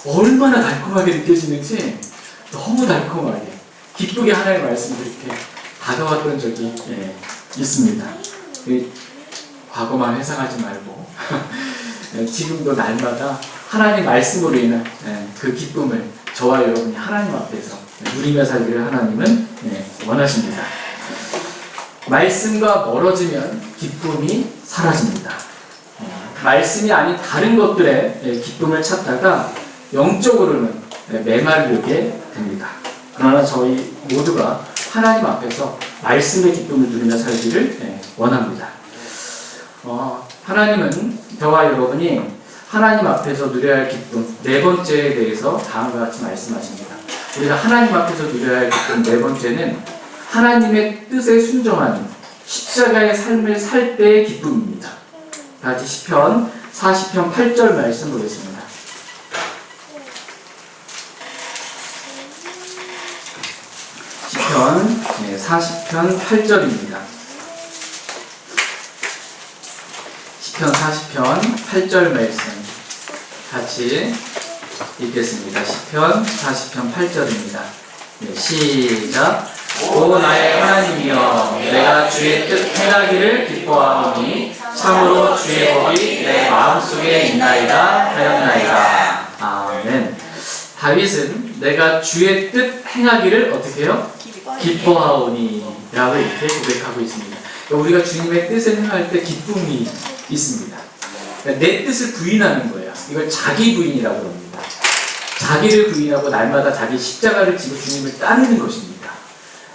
얼마나 달콤하게 느껴지는지 너무 달콤하게 기쁘게 하나님의 말씀을 이렇게 다가왔던 적이 있습니다. 과거만 회상하지 말고 지금도 날마다 하나님 말씀으로 인한 그 기쁨을 저와 여러분이 하나님 앞에서 누리며 살기를 하나님은 원하십니다. 말씀과 멀어지면 기쁨이 사라집니다. 말씀이 아닌 다른 것들의 기쁨을 찾다가 영적으로는 메마르게 됩니다. 그러나 저희 모두가 하나님 앞에서 말씀의 기쁨을 누리며 살기를 원합니다. 하나님은 저와 여러분이 하나님 앞에서 누려야 할 기쁨 네 번째에 대해서 다음과 같이 말씀하십니다. 우리가 하나님 앞에서 누려야 할 기쁨 네 번째는 하나님의 뜻에 순종하는 십자가의 삶을 살 때의 기쁨입니다. 다시 시편 40편 8절 말씀 보겠습니다. 시편 40편 8절입니다. 시편 40편 8절 말씀 같이 읽겠습니다. 시편 40편 8절입니다. 시작. 오 나의 하나님이여 내가 주의 뜻 행하기를 기뻐하오니 참으로 주의 법이 내 마음속에 있나이다 하였나이다. 아멘. 다윗은 내가 주의 뜻 행하기를 어떻게 해요? 기뻐하오니 라고 이렇게 고백하고 있습니다. 우리가 주님의 뜻을 행할 때 기쁨이 있습니다. 내 뜻을 부인하는 거예요. 이걸 자기 부인이라고 합니다. 자기를 부인하고 날마다 자기 십자가를 지고 주님을 따르는 것입니다.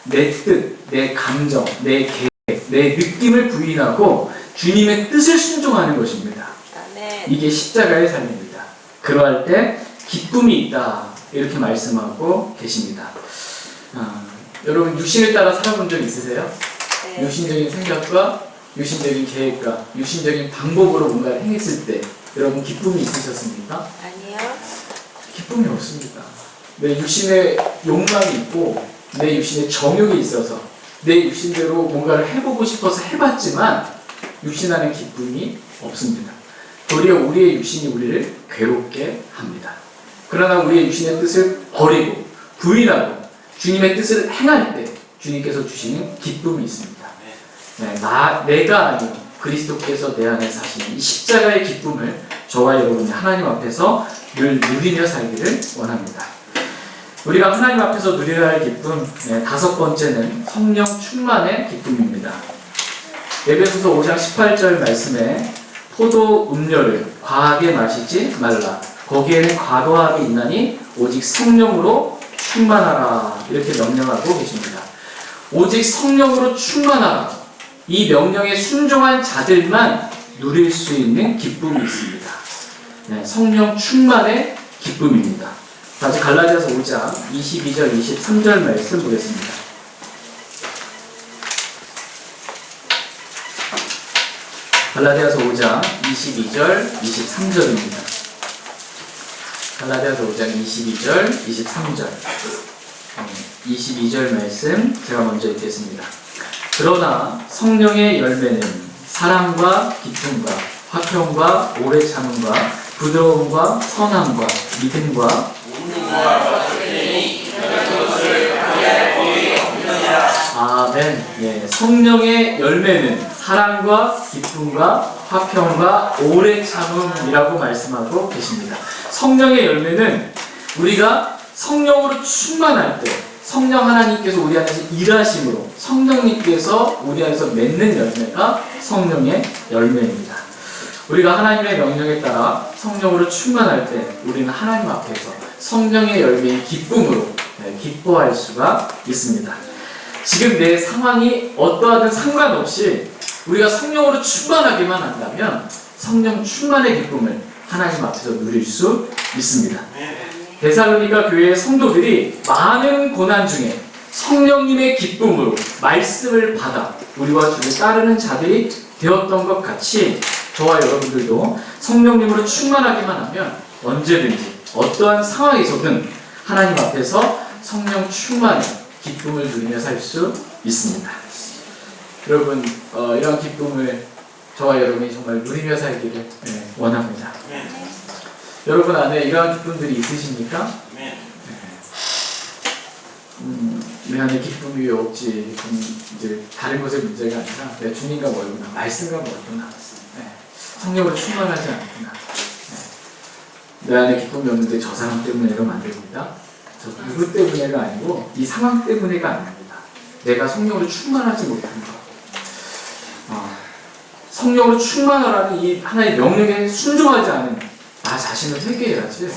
내 뜻, 내 감정, 내 계획, 내 느낌을 부인하고 주님의 뜻을 순종하는 것입니다. 이게 십자가의 삶입니다. 그러할 때 기쁨이 있다 이렇게 말씀하고 계십니다. 여러분 육신을 따라 살아본 적 있으세요? 네. 육신적인 생각과 육신적인 계획과 육신적인 방법으로 뭔가를 행했을 때 여러분 기쁨이 있으셨습니까? 아니요. 기쁨이 없습니다. 내 육신의 욕망이 있고 내 육신의 정욕이 있어서 내 육신대로 뭔가를 해보고 싶어서 해봤지만 육신 안에 기쁨이 없습니다. 도리어 우리의 육신이 우리를 괴롭게 합니다. 그러나 우리의 육신의 뜻을 버리고 부인하고 주님의 뜻을 행할 때 주님께서 주시는 기쁨이 있습니다. 내가 아닌 그리스도께서 내 안에 사시는 이 십자가의 기쁨을 저와 여러분이 하나님 앞에서 늘 누리며 살기를 원합니다. 우리가 하나님 앞에서 누려야 할 기쁨, 다섯 번째는 성령 충만의 기쁨입니다. 에베소서 5장 18절 말씀에 포도 음료를 과하게 마시지 말라. 거기에는 과도함이 있나니 오직 성령으로 충만하라. 이렇게 명령하고 계십니다. 오직 성령으로 충만하라. 이 명령에 순종한 자들만 누릴 수 있는 기쁨이 있습니다. 성령 충만의 기쁨입니다. 다시 갈라디아서 5장 22절 23절 말씀 보겠습니다. 갈라디아서 5장 22절 23절입니다. 갈라디아서 5장 22절 23절 22절 말씀 제가 먼저 읽겠습니다. 그러나 성령의 열매는 사랑과 기쁨과 화평과 오래 참음과 부드러움과 선함과 믿음과 아멘. 예, 성령의 열매는 사랑과 기쁨과 화평과 오래 참음이라고 말씀하고 계십니다. 성령의 열매는 우리가 성령으로 충만할 때 성령 하나님께서 우리 안에서 일하심으로 성령님께서 우리 안에서 맺는 열매가 성령의 열매입니다. 우리가 하나님의 명령에 따라 성령으로 충만할 때 우리는 하나님 앞에서 성령의 열매인 기쁨으로 기뻐할 수가 있습니다. 지금 내 상황이 어떠하든 상관없이 우리가 성령으로 충만하기만 한다면 성령 충만의 기쁨을 하나님 앞에서 누릴 수 있습니다. 데살로니가 교회의 성도들이 많은 고난 중에 성령님의 기쁨으로 말씀을 받아 우리와 주를 따르는 자들이 되었던 것 같이 저와 여러분들도 성령님으로 충만하기만 하면 언제든지 어떠한 상황에서든 하나님 앞에서 성령 충만의 기쁨을 누리며 살 수 있습니다. 여러분, 이런 기쁨을 저와 여러분이 정말 누리며 살기를 원합니다. 여러분 안에 이러한 기쁨들이 있으십니까? 내 안에 기쁨이 왜 없지? 이제 다른 것의 문제가 아니라 내 주님과 멀구나, 말씀과 멀구나, 성령으로 충만하지 않구나. 내 안에 기쁨이 없는데 저 사람 때문에 이러면 안 됩니다. 저 누구 때문에가 아니고 이 상황 때문에가 아닙니다. 내가 성령으로 충만하지 못한 것. 성령으로 충만하라는 이 하나의 명령에 순종하지 않은 나 자신을 회개해야지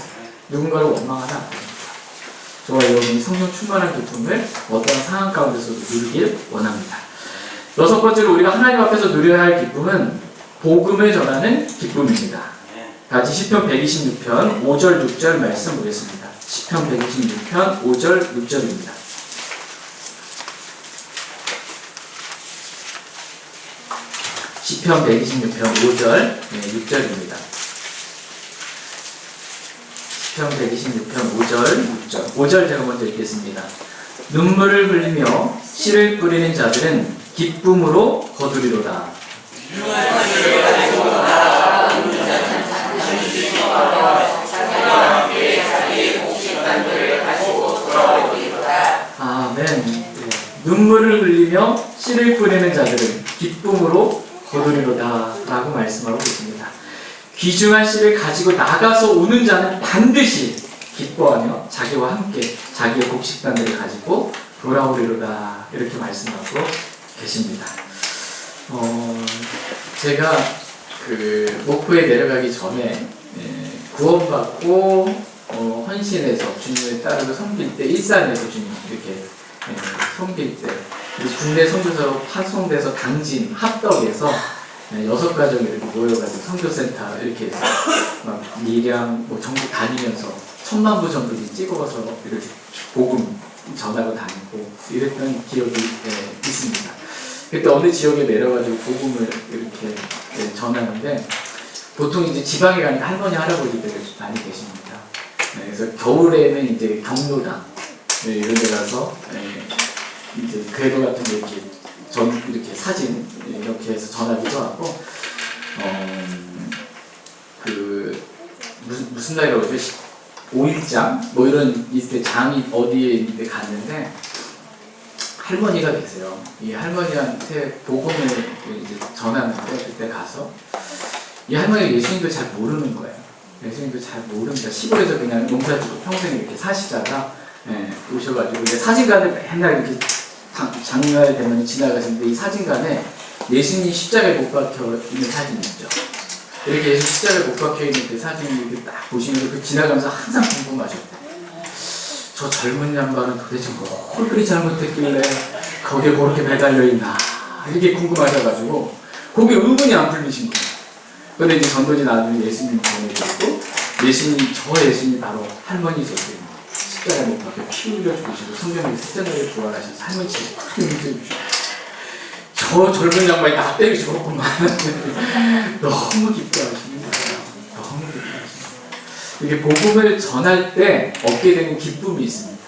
누군가를 원망하지 않습니다. 저와 여러분이 성령 충만한 기쁨을 어떤 상황 가운데서도 누리길 원합니다. 여섯 번째로 우리가 하나님 앞에서 누려야 할 기쁨은 복음을 전하는 기쁨입니다. 같이 시편 126편 5절 6절 말씀 보겠습니다. 시편 126편 5절 6절입니다. 시편 126편 5절 6절입니다. 시편 126편 5절 6절 5절 제가 먼저 읽겠습니다. 눈물을 흘리며 씨를 뿌리는 자들은 기쁨으로 거두리로다. 아멘. 눈물을 흘리며 씨를 뿌리는 자들은 기쁨으로 거두리로다 라고 말씀하고 계십니다. 귀중한 씨를 가지고 나가서 오는 자는 반드시 기뻐하며 자기와 함께 자기의 곡식단들을 가지고 돌아오리로다 이렇게 말씀하고 계십니다. 제가 목포에 내려가기 전에 구원받고 헌신해서 주님을 따르고 섬길 때 일산에서 주님 이렇게 섬길 때 국내 선교사로 파송돼서 당진 합덕에서 6가족이 이렇게 모여가지고 선교센터 이렇게 해서 막 밀양 전국 다니면서 10,000부 정도 찍어서 이렇게 복음 전하고 다니고 이랬던 기억이 있습니다. 그때 어느 지역에 내려가지고 복음을 이렇게 전하는데 보통 이제 지방에 가니까 할머니 할아버지들이 많이 계십니다. 그래서 겨울에는 이제 경로당 이런 데 가서 이제 궤도 같은 거 이렇게 사진 이렇게 해서 전하기도 하고 무슨 날이라고 그러죠? 5일장 뭐 이런 있을 때 장이 어디에 있는데 갔는데 할머니가 계세요. 이 할머니한테 복음을 이제 전하는데 그때 가서 이 할머니가 예수님도 잘 모르는 거예요. 예수님도 잘 모릅니다. 시골에서 그냥 농사짓고 평생 이렇게 사시다가 오셔가지고 근데 사진관에 맨날 이렇게 장날 되면 지나가시는데 이 사진관에 예수님 십자가에 못 박혀 있는 사진이 있죠. 이렇게 예수 십자가에 못 박혀 있는 그 사진을 이렇게 딱 보시면서 그 지나가면서 항상 궁금하셨대요. 저 젊은 양반은 도대체 뭘 그리 잘못했길래 거기에 그렇게 매달려 있나 이게 궁금하셔가지고 거기에 의문이 안 풀리신 거예요. 그런데 이제 전도지 나중에 예수님 보내드리고 저 예수님이 바로 할머니셨어요. 십자가에 못 박혀 피 흘려 죽으시고 성경에 september에 부활하셔서 할머니 진짜 탁 힘들어주시고 저 젊은 양반이 나 때문에 저렇구만 너무 기뻐하시는 거예요. 너무 기뻐하시는 거예요. 이게 복음을 전할 때 얻게 되는 기쁨이 있습니다.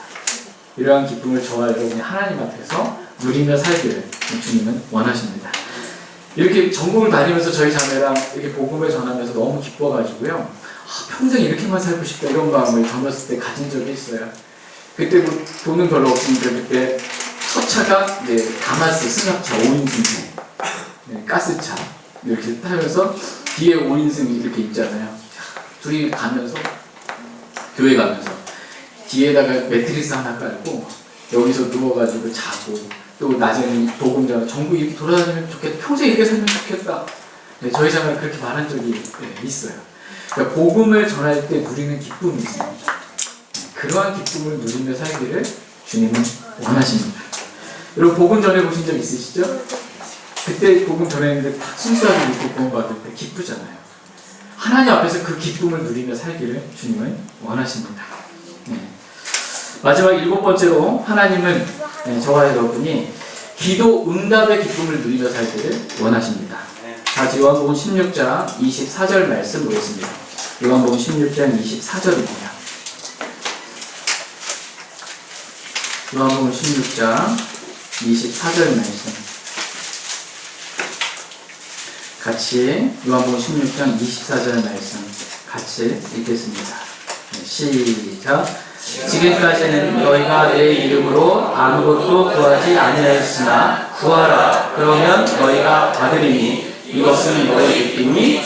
이러한 기쁨을 저와 여러분이 하나님 앞에서 누리며 살기를 주님은 원하십니다. 이렇게 전국을 다니면서 저희 자매랑 이렇게 복음을 전하면서 너무 기뻐가지고요. 평생 이렇게만 살고 싶다 이런 마음을 젊었을 때 가진 적이 있어요. 그때 뭐 돈은 별로 없으니까 그때 첫 차가 다마스 승합차 5인승 가스차 이렇게 타면서 뒤에 5인승이 이렇게 있잖아요. 둘이 가면서 교회 가면서 뒤에다가 매트리스 하나 깔고 여기서 누워가지고 자고 또 낮에는 복음 전하 전국 이렇게 돌아다니면 좋겠다. 평생 이렇게 살면 좋겠다. 저희 자매가 그렇게 말한 적이 있어요. 그러니까 복음을 전할 때 누리는 기쁨이 있습니다. 그러한 기쁨을 누리며 살기를 주님은 원하십니다. 여러분 복음 전해보신 적 있으시죠? 그때 복음 전했는데 딱 순수하게 믿고 구원 받을 때 기쁘잖아요. 하나님 앞에서 그 기쁨을 누리며 살기를 주님은 원하십니다. 마지막 7번째로 하나님은 저와 여러분이 기도 응답의 기쁨을 누리며 살기를 원하십니다. 다시 요한복음 16장 24절 말씀 보겠습니다. 요한복음 16장 24절입니다. 요한복음 16장 24절 말씀 같이 요한복음 16장 24절 말씀 같이 읽겠습니다. 시작. 지금까지는 너희가 내 이름으로 아무것도 구하지 아니하였으나 구하라 그러면 너희가 받으리니 이것은 너희 기쁨이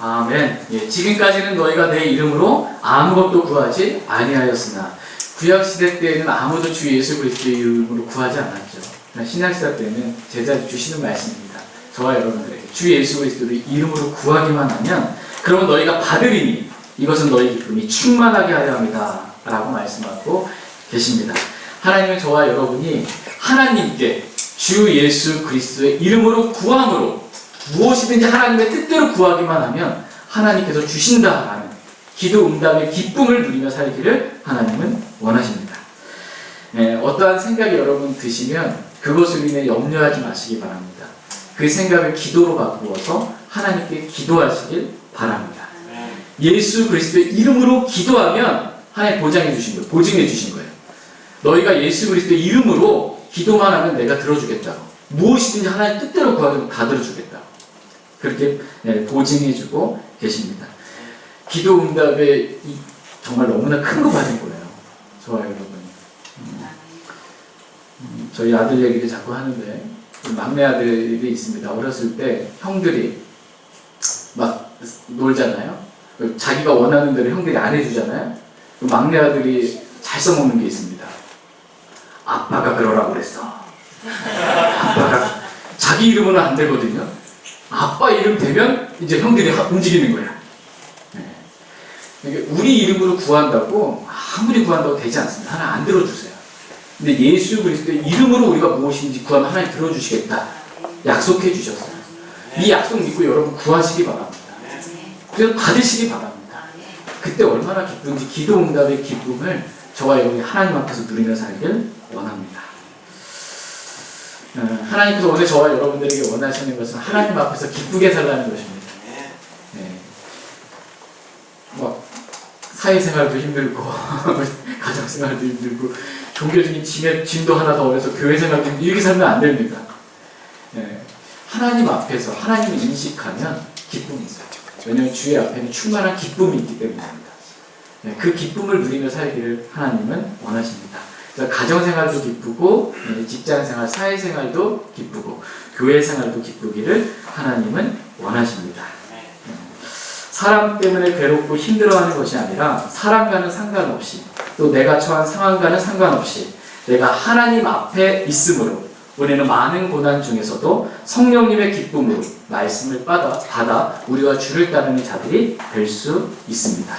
아멘. 지금까지는 너희가 내 이름으로 아무것도 구하지 아니하였으나 구약시대 때에는 아무도 주 예수 그리스도의 이름으로 구하지 않았죠. 신약시대 때는 제자들이 주시는 말씀입니다. 저와 여러분들에게 주 예수 그리스도의 이름으로 구하기만 하면 그러면 너희가 받으리니 이것은 너희 기쁨이 충만하게 하려 합니다 라고 말씀하고 계십니다. 하나님은 저와 여러분이 하나님께 주 예수 그리스도의 이름으로 구함으로 무엇이든지 하나님의 뜻대로 구하기만 하면 하나님께서 주신다라는 기도 응답의 기쁨을 누리며 살기를 하나님은 원하십니다. 어떠한 생각이 여러분 드시면 그것을 인해 염려하지 마시기 바랍니다. 그 생각을 기도로 바꾸어서 하나님께 기도하시길 바랍니다. 예수 그리스도의 이름으로 기도하면 하나님 보장해 주신 거예요. 보증해 주신 거예요. 너희가 예수 그리스도의 이름으로 기도만 하면 내가 들어주겠다고. 무엇이든지 하나님 뜻대로 구하면 다 들어주겠다고. 그렇게 보증해 주고 계십니다. 기도 응답에 정말 너무나 큰 거 받은 거예요. 저와 여러분. 저희 아들 얘기를 자꾸 하는데 막내 아들이 있습니다. 어렸을 때 형들이 막 놀잖아요. 자기가 원하는 대로 형들이 안 해주잖아요. 막내 아들이 잘 써먹는 게 있습니다. 아빠가 그러라고 그랬어. 아빠가 자기 이름은 안 되거든요. 아빠 이름 되면 이제 형들이 움직이는 거야. 그러니까 우리 이름으로 구한다고 아무리 구한다고 되지 않습니다. 하나님 안 들어주세요. 근데 예수 그리스도의 이름으로 우리가 무엇인지 구하면 하나님 들어주시겠다 약속해 주셨어요. 이 약속 믿고 여러분 구하시기 바랍니다. 그래서 받으시기 바랍니다. 그때 얼마나 기쁜지 기도 응답의 기쁨을 저와 여러분이 하나님 앞에서 누리며 살길 원합니다. 하나님께서 오늘 저와 여러분들에게 원하시는 것은 하나님 앞에서 기쁘게 살라는 것입니다. 막 사회생활도 힘들고 가정생활도 힘들고 종교적인 짐도 하나 더 어려서 교회생활도 힘들고 이렇게 살면 안 됩니다. 하나님 앞에서 하나님을 인식하면 기쁨이 있어요. 왜냐하면 주의 앞에는 충만한 기쁨이 있기 때문입니다. 그 기쁨을 누리며 살기를 하나님은 원하십니다. 그래서 가정생활도 기쁘고 직장생활, 사회생활도 기쁘고 교회생활도 기쁘기를 하나님은 원하십니다. 사람 때문에 괴롭고 힘들어하는 것이 아니라 사람과는 상관없이 또 내가 처한 상황과는 상관없이 내가 하나님 앞에 있으므로 우리는 많은 고난 중에서도 성령님의 기쁨으로 말씀을 받아 우리와 주를 따르는 자들이 될 수 있습니다.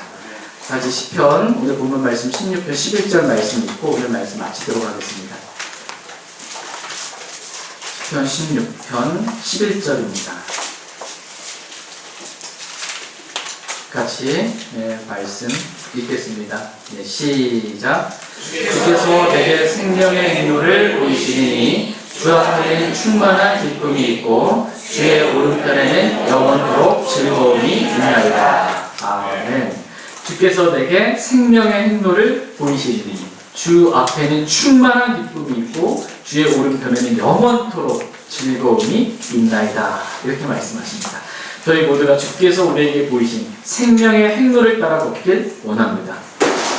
다시 시편 오늘 본문 말씀 16편 11절 말씀 읽고 오늘 말씀 마치도록 하겠습니다. 시편 16편 11절입니다. 같이 말씀 읽겠습니다. 시작. 주께서 내게 생명의 행로를 보이시니 주 앞에는 충만한 기쁨이 있고 주의 오른편에는 영원토록 즐거움이 있나이다. 아멘. 주께서 내게 생명의 행로를 보이시니 주 앞에는 충만한 기쁨이 있고 주의 오른편에는 영원토록 즐거움이 있나이다. 이렇게 말씀하십니다. 저희 모두가 주께서 우리에게 보이신 생명의 행로를 따라 걷길 원합니다.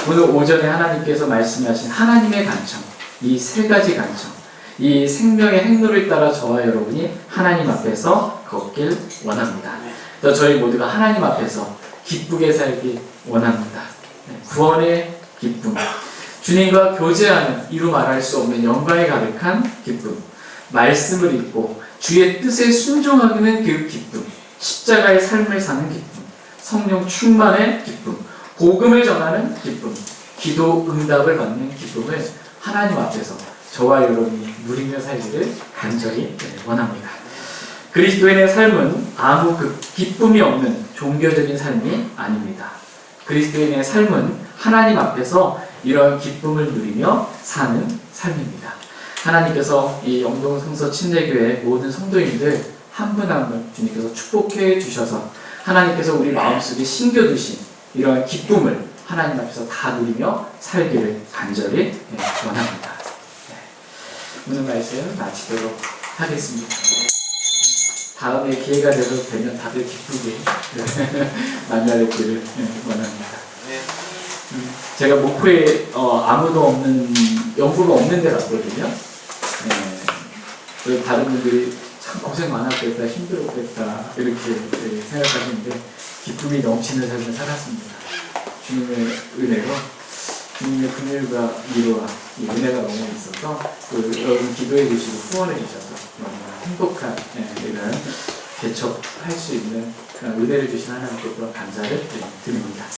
오늘 오전에 하나님께서 말씀하신 하나님의 간청, 이 세 가지 간청, 이 생명의 행로를 따라 저와 여러분이 하나님 앞에서 걷길 원합니다. 또 저희 모두가 하나님 앞에서 기쁘게 살길 원합니다. 구원의 기쁨, 주님과 교제하는 이루 말할 수 없는 영광에 가득한 기쁨, 말씀을 읽고 주의 뜻에 순종하기는 그 기쁨, 십자가의 삶을 사는 기쁨, 성령 충만의 기쁨, 복음을 전하는 기쁨, 기도 응답을 받는 기쁨을 하나님 앞에서 저와 여러분이 누리며 살기를 간절히 원합니다. 그리스도인의 삶은 아무 기쁨이 없는 종교적인 삶이 아닙니다. 그리스도인의 삶은 하나님 앞에서 이러한 기쁨을 누리며 사는 삶입니다. 하나님께서 이 영동 성서 침례교회 모든 성도인들 한 분 한 분 주님께서 축복해 주셔서 하나님께서 우리 마음속에 심겨두신 이러한 기쁨을 하나님 앞에서 다 누리며 살기를 간절히 원합니다. 오늘 말씀 마치도록 하겠습니다. 다음에 기회가 되면 다들 기쁘게 만나길 원합니다. 제가 목포에 아무도 없는 연구가 없는 데 갔거든요. 다른 분들이 참 고생 많았겠다, 힘들었겠다 이렇게 생각하시는데 기쁨이 넘치는 삶을 살았습니다. 주님의 은혜로 주님의 긍휼과 위로와 이 은혜가 너무 있어서 여러분 기도해 주시고 후원해 주셔서 너무나 행복한 이런 개척할 수 있는 그런 은혜를 주신 하나님께 또 감사를 드립니다.